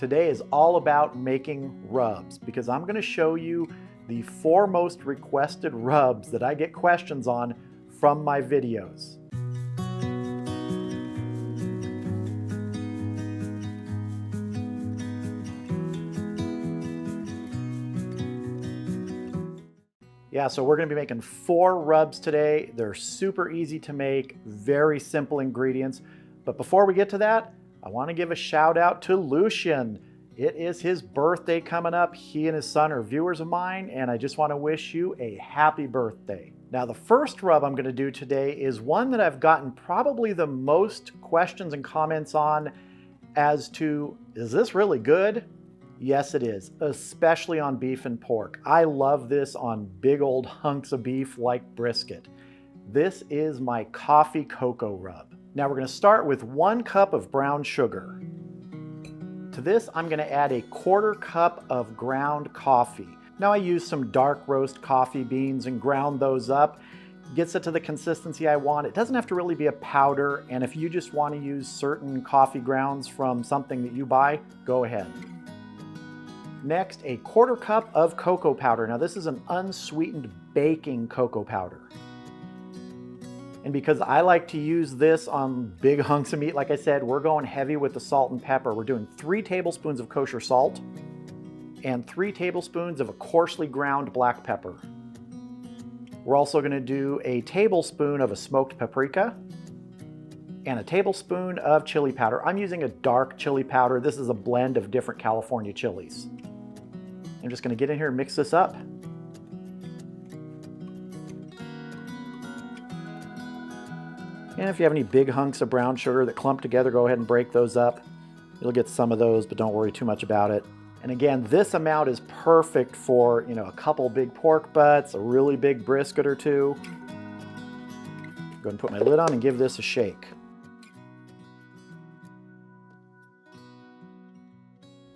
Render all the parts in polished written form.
Today is all about making rubs because I'm going to show you the 4 most requested rubs that I get questions on from my videos. Yeah, so we're going to be making 4 rubs today. They're super easy to make, very simple ingredients. But before we get to that, I want to give a shout out to Lucian. It is his birthday coming up. He and his son are viewers of mine, and I just want to wish you a happy birthday. Now, the first rub I'm going to do today is one that I've gotten probably the most questions and comments on as to, is this really good? Yes, it is, especially on beef and pork. I love this on big old hunks of beef like brisket. This is my coffee cocoa rub. Now we're going to start with 1 cup of brown sugar. To this, I'm going to add a 1/4 cup of ground coffee. Now I use some dark roast coffee beans and ground those up. Gets it to the consistency I want. It doesn't have to really be a powder, and if you just want to use certain coffee grounds from something that you buy, go ahead. Next, a 1/4 cup of cocoa powder. Now this is an unsweetened baking cocoa powder. And because I like to use this on big hunks of meat, like I said, we're going heavy with the salt and pepper. We're doing 3 tablespoons of kosher salt and 3 tablespoons of a coarsely ground black pepper. We're also going to do a tablespoon of a smoked paprika and a tablespoon of chili powder. I'm using a dark chili powder. This is a blend of different California chilies. I'm just going to get in here and mix this up. And if you have any big hunks of brown sugar that clump together, go ahead and break those up. You'll get some of those, but don't worry too much about it. And again, this amount is perfect for, a couple big pork butts, a really big brisket or 2. Go ahead and put my lid on and give this a shake.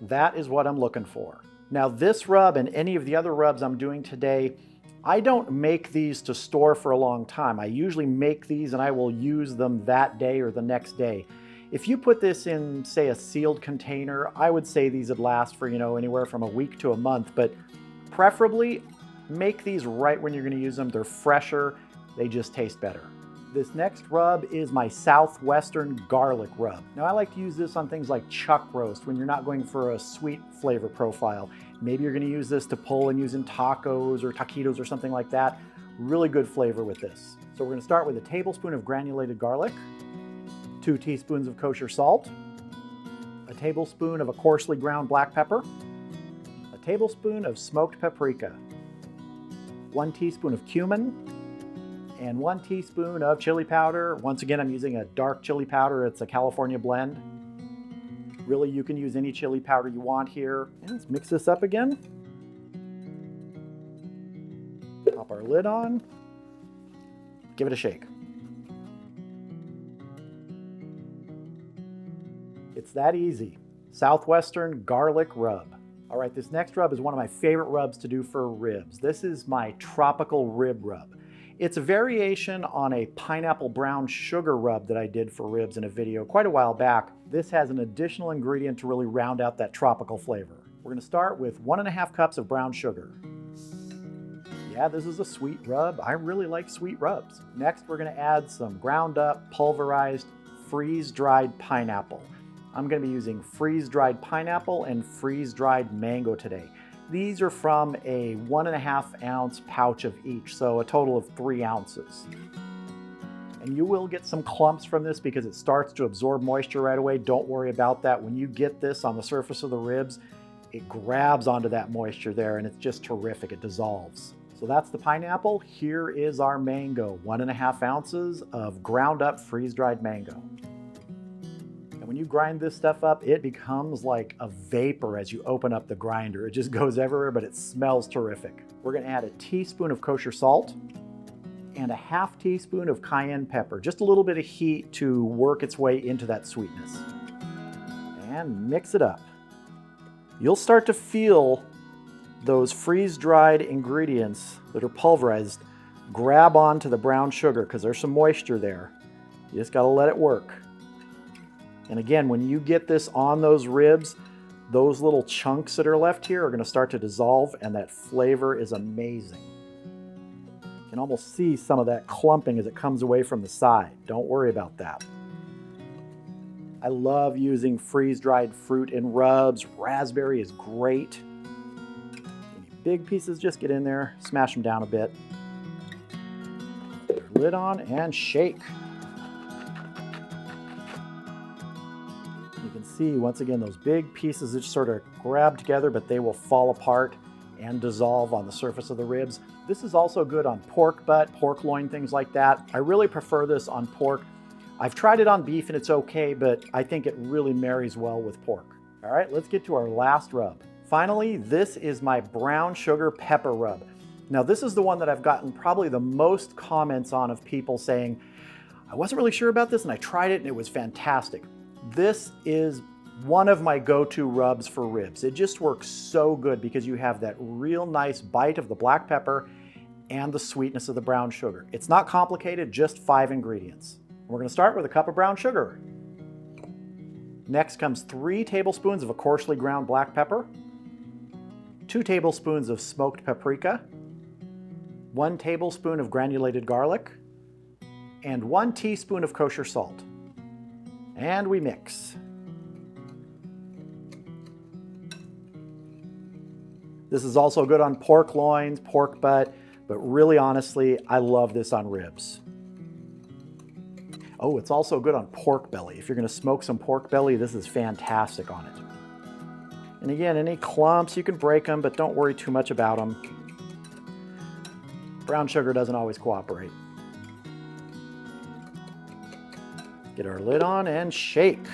That is what I'm looking for. Now this rub and any of the other rubs I'm doing today, I don't make these to store for a long time. I usually make these and I will use them that day or the next day. If you put this in, say, a sealed container, I would say these would last for, anywhere from a week to a month, but preferably make these right when you're going to use them. They're fresher, they just taste better. This next rub is my Southwestern garlic rub. Now I like to use this on things like chuck roast when you're not going for a sweet flavor profile. Maybe you're going to use this to pull and use in tacos or taquitos or something like that. Really good flavor with this. So we're going to start with a tablespoon of granulated garlic, 2 teaspoons of kosher salt, a tablespoon of a coarsely ground black pepper, a tablespoon of smoked paprika, 1 teaspoon of cumin, and 1 teaspoon of chili powder. Once again, I'm using a dark chili powder. It's a California blend. Really, you can use any chili powder you want here. And let's mix this up again. Pop our lid on. Give it a shake. It's that easy. Southwestern garlic rub. All right, this next rub is one of my favorite rubs to do for ribs. This is my tropical rib rub. It's a variation on a pineapple brown sugar rub that I did for ribs in a video quite a while back. This has an additional ingredient to really round out that tropical flavor. We're going to start with 1½ cups of brown sugar. Yeah, this is a sweet rub. I really like sweet rubs. Next, we're going to add some ground up, pulverized, freeze-dried pineapple. I'm going to be using freeze-dried pineapple and freeze-dried mango today. These are from a 1½ ounce pouch of each, so a total of 3 ounces. And you will get some clumps from this because it starts to absorb moisture right away. Don't worry about that. When you get this on the surface of the ribs, it grabs onto that moisture there and it's just terrific. It dissolves. So that's the pineapple. Here is our mango, 1½ ounces of ground up freeze-dried mango. And when you grind this stuff up, it becomes like a vapor as you open up the grinder. It just goes everywhere, but it smells terrific. We're going to add a teaspoon of kosher salt and a ½ teaspoon of cayenne pepper. Just a little bit of heat to work its way into that sweetness. And mix it up. You'll start to feel those freeze-dried ingredients that are pulverized grab onto the brown sugar because there's some moisture there. You just got to let it work. And again, when you get this on those ribs, those little chunks that are left here are going to start to dissolve, and that flavor is amazing. You can almost see some of that clumping as it comes away from the side. Don't worry about that. I love using freeze-dried fruit in rubs. Raspberry is great. Any big pieces, just get in there, smash them down a bit. Put your lid on and shake. You can see, once again, those big pieces that sort of grab together, but they will fall apart and dissolve on the surface of the ribs. This is also good on pork butt, pork loin, things like that. I really prefer this on pork. I've tried it on beef and it's okay, but I think it really marries well with pork. All right, let's get to our last rub. Finally, this is my brown sugar pepper rub. Now, this is the one that I've gotten probably the most comments on, of people saying, I wasn't really sure about this and I tried it and it was fantastic. This is one of my go-to rubs for ribs. It just works so good because you have that real nice bite of the black pepper and the sweetness of the brown sugar. It's not complicated, just 5 ingredients. We're going to start with a cup of brown sugar. Next comes 3 tablespoons of a coarsely ground black pepper, 2 tablespoons of smoked paprika, 1 tablespoon of granulated garlic, and 1 teaspoon of kosher salt. And we mix. This is also good on pork loins, pork butt, but really honestly, I love this on ribs. Oh, it's also good on pork belly. If you're going to smoke some pork belly, this is fantastic on it. And again, any clumps, you can break them, but don't worry too much about them. Brown sugar doesn't always cooperate. Get our lid on and shake.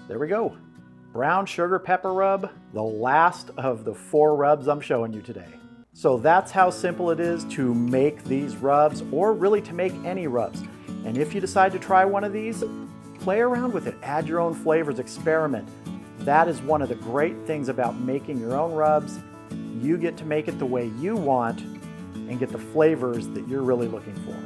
There we go. Brown sugar pepper rub, the last of the 4 rubs I'm showing you today. So that's how simple it is to make these rubs, or really to make any rubs. And if you decide to try one of these, play around with it, add your own flavors, experiment. That is one of the great things about making your own rubs. You get to make it the way you want and get the flavors that you're really looking for.